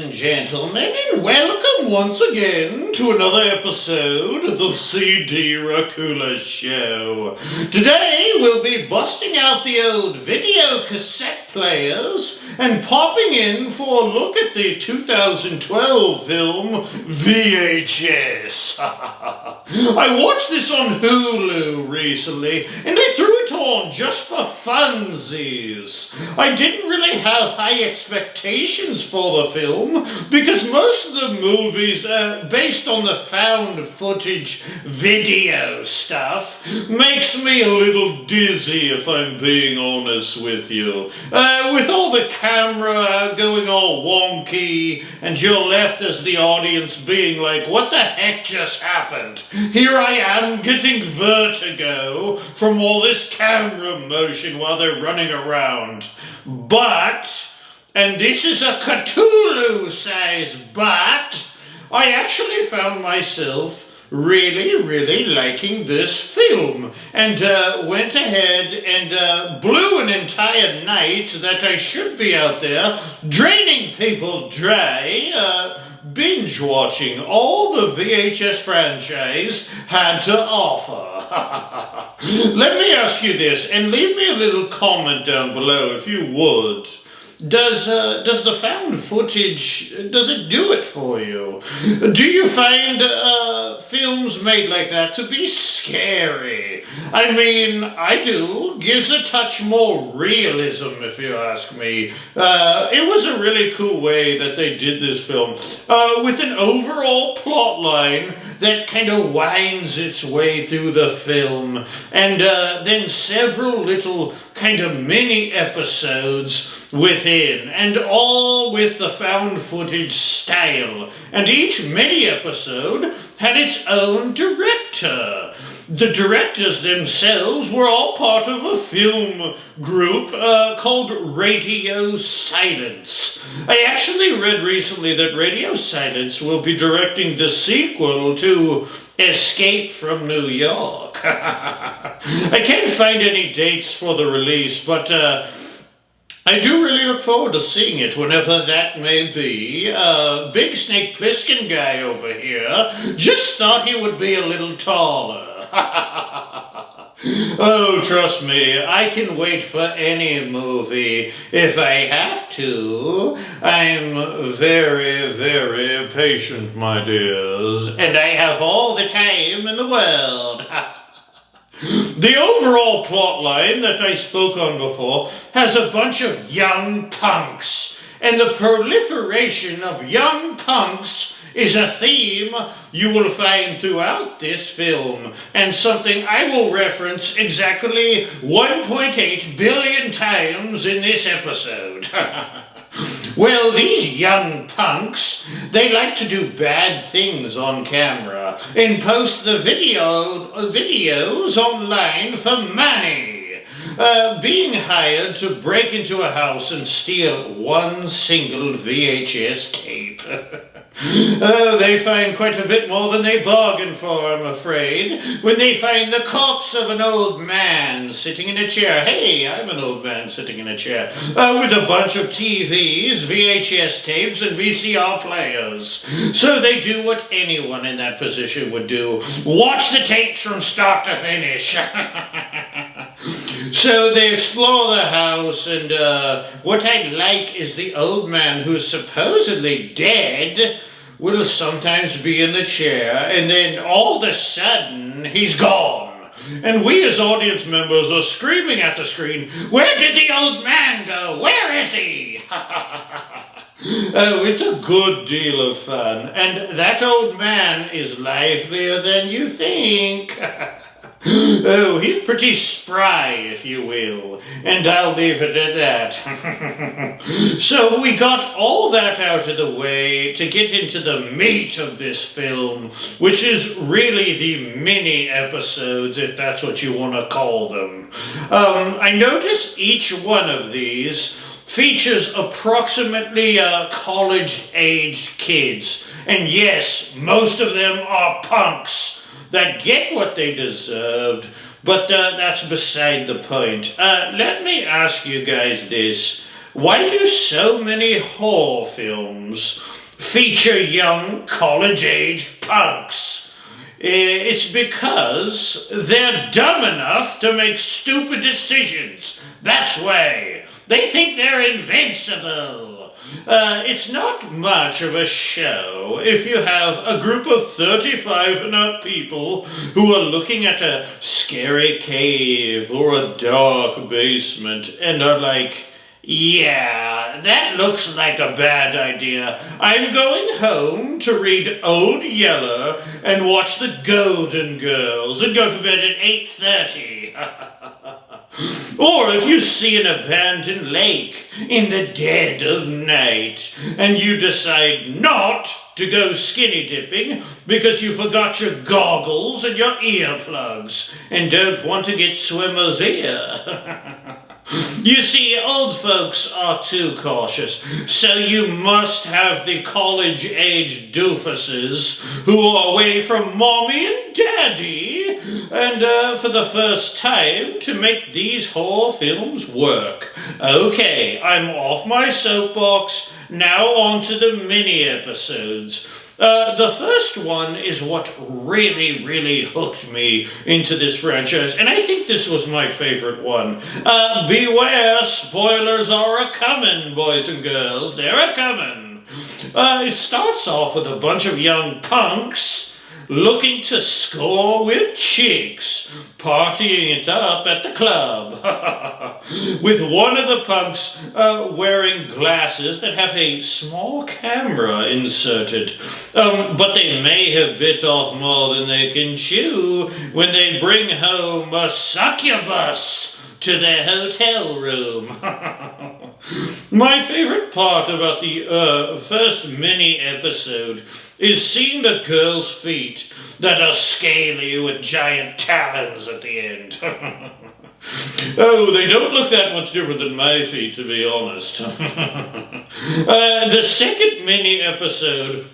and gentlemen, and welcome once again to another episode of the CD Racoola Show. Today we'll be busting out the old video cassette players and popping in for a look at the 2012 film VHS. I watched this on Hulu recently, and I threw it on just for funsies. I didn't really have high expectations for the film because most of the movies based on the found footage video stuff makes me a little dizzy, if I'm being honest with you. With all the camera going all wonky and you're left as the audience being like, what the heck just happened? Here I am getting vertigo from all this camera motion while they're running around. But, and this is a Cthulhu size but, I actually found myself really liking this film, and went ahead and blew an entire night that I should be out there draining people dry, binge watching all the VHS franchise had to offer. Let me ask you this, and leave me a little comment down below if you would. Does the found footage, does it do it for you? Do you find films made like that to be scary? I mean, I do. Gives a touch more realism, if you ask me. It was a really cool way that they did this film, with an overall plot line that kind of winds its way through the film, and then several little kind of mini episodes within, and all with the found footage style. And each mini episode had its own director. The directors themselves were all part of a film group called Radio Silence. I actually read recently that Radio Silence will be directing the sequel to Escape from New York. I can't find any dates for the release, but I do really look forward to seeing it whenever that may be. Big Snake Plissken guy over here just thought he would be a little taller. Oh, trust me, I can wait for any movie if I have to. I'm very patient, my dears, and I have all the time in the world. The overall plotline that I spoke on before has a bunch of young punks, and the proliferation of young punks is a theme you will find throughout this film, and something I will reference exactly 1.8 billion times in this episode. Well, these young punks, they like to do bad things on camera and post the videos online for money. Being hired to break into a house and steal one single VHS tape. Oh, they find quite a bit more than they bargained for, I'm afraid, when they find the corpse of an old man sitting in a chair. Hey, I'm an old man sitting in a chair, with a bunch of TVs, VHS tapes, and VCR players. So they do what anyone in that position would do. Watch the tapes from start to finish. So they explore the house, and what I like is the old man who's supposedly dead will sometimes be in the chair, and then all of a sudden he's gone. And we as audience members are screaming at the screen, where did the old man go? Where is he? Oh, it's a good deal of fun, and that old man is livelier than you think. Oh, he's pretty spry, if you will, and I'll leave it at that. So we got all that out of the way to get into the meat of this film, which is really the mini episodes, if that's what you want to call them. I noticed each one of these features approximately college-aged kids, and yes, most of them are punks that get what they deserved, but that's beside the point. Let me ask you guys this. Why do so many horror films feature young college-age punks. It's because they're dumb enough to make stupid decisions. That's why. They think they're invincible. It's not much of a show if you have a group of 35 and up people who are looking at a scary cave or a dark basement and are like, yeah, that looks like a bad idea. I'm going home to read Old Yeller and watch the Golden Girls and go to bed at 8:30. Or if you see an abandoned lake in the dead of night and you decide not to go skinny dipping because you forgot your goggles and your earplugs and don't want to get swimmer's ear. You see, old folks are too cautious, so you must have the college-age doofuses who are away from mommy and daddy, and for the first time, to make these horror films work. Okay, I'm off my soapbox, now on to the mini-episodes. The first one is what really hooked me into this franchise, and I think this was my favorite one. Beware, spoilers are a-comin', boys and girls, they're a-comin'. It starts off with a bunch of young punks looking to score with chicks, partying it up at the club, with one of the punks wearing glasses that have a small camera inserted. But they may have bit off more than they can chew when they bring home a succubus to their hotel room. My favorite part about the first mini-episode is seeing the girls' feet that are scaly with giant talons at the end. Oh, they don't look that much different than my feet, to be honest. The second mini-episode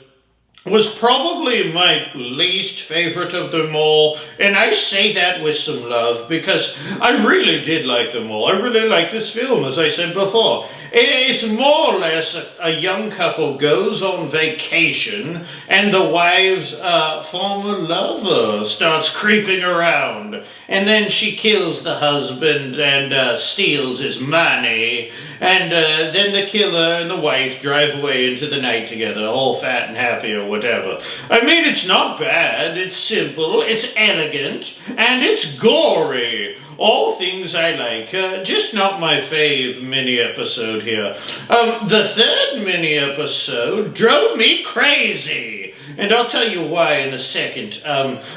was probably my least favorite of them all, and I say that with some love because I really did like them all. I really like this film, as I said before. It's more or less a young couple goes on vacation and the wife's former lover starts creeping around, and then she kills the husband and steals his money, and then the killer and the wife drive away into the night together, all fat and happy or whatever. I mean, it's not bad, it's simple, it's elegant, and it's gory. All things I like, just not my fave mini-episode here. The third mini-episode drove me crazy, and I'll tell you why in a second.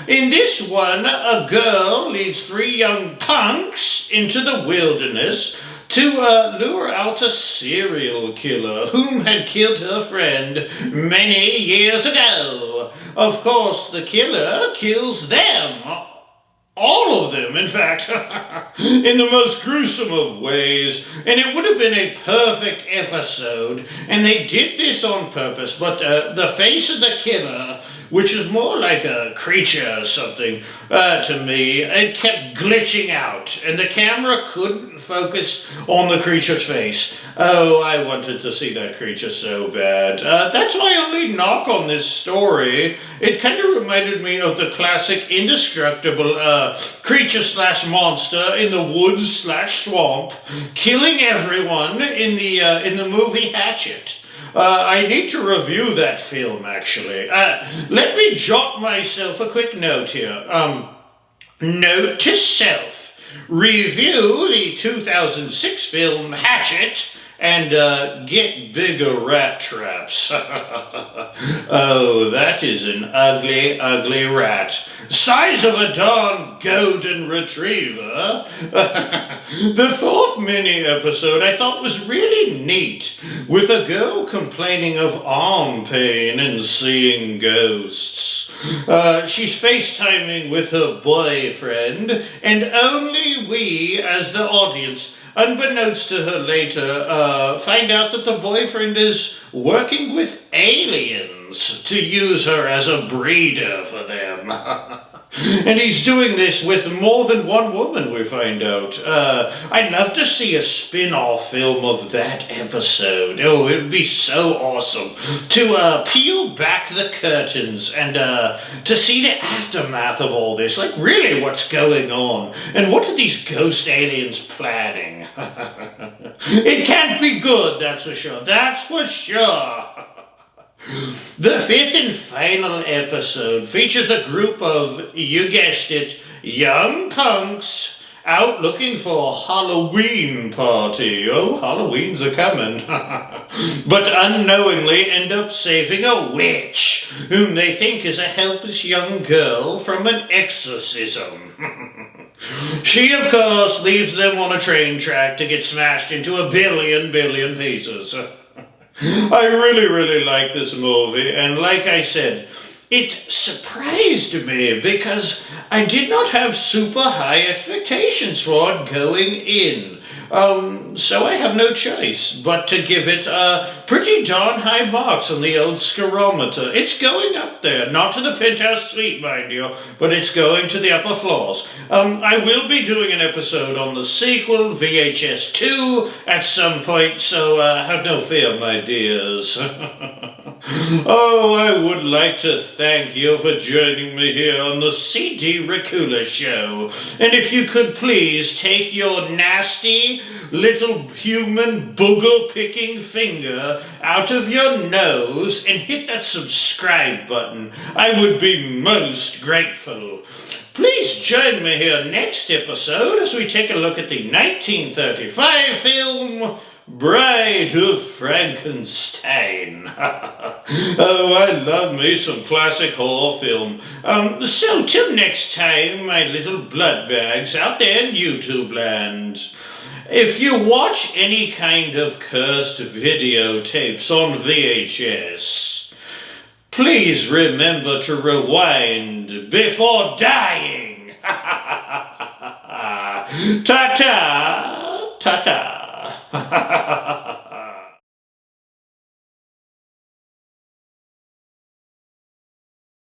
In this one, a girl leads 3 young punks into the wilderness to lure out a serial killer whom had killed her friend many years ago. Of course, the killer kills them. All of them, in fact, in the most gruesome of ways, and it would have been a perfect episode, and they did this on purpose, but the face of the killer, which is more like a creature or something to me, it kept glitching out, and the camera couldn't focus on the creature's face. Oh, I wanted to see that creature so bad. That's my only knock on this story. It kind of reminded me of the classic indestructible creature/monster in the woods/swamp, killing everyone in the movie Hatchet. I need to review that film, actually. Let me jot myself a quick note here. Note to self. Review the 2006 film Hatchet and get bigger rat traps. Oh, that is an ugly, ugly rat. Size of a darn golden retriever. The fourth mini-episode I thought was really neat, with a girl complaining of arm pain and seeing ghosts. She's FaceTiming with her boyfriend, and only we, as the audience, unbeknownst to her later, find out that the boyfriend is working with aliens to use her as a breeder for them. And he's doing this with more than one woman, we find out. I'd love to see a spin-off film of that episode. Oh, it would be so awesome to peel back the curtains and to see the aftermath of all this. Like, really, what's going on? And what are these ghost aliens planning? It can't be good, that's for sure. That's for sure. The fifth and final episode features a group of, you guessed it, young punks out looking for a Halloween party. Oh, Halloween's a coming. But unknowingly end up saving a witch, whom they think is a helpless young girl from an exorcism. She, of course, leaves them on a train track to get smashed into a billion pieces. I really like this movie, and like I said, it surprised me because I did not have super high expectations for it going in. So I have no choice but to give it pretty darn high marks on the old scarometer. It's going up there, not to the penthouse suite, mind you, but it's going to the upper floors. I will be doing an episode on the sequel, VHS 2, at some point, so have no fear, my dears. Oh, I would like to thank you for joining me here on the CD Racoola Show. And if you could please take your nasty little human booger-picking finger out of your nose and hit that subscribe button, I would be most grateful. Please join me here next episode as we take a look at the 1935 film Bride of Frankenstein. Oh, I love me some classic horror film. So till next time, my little blood bags out there in YouTube land. If you watch any kind of cursed videotapes on VHS, please remember to rewind before dying. Ta-ta, ta-ta.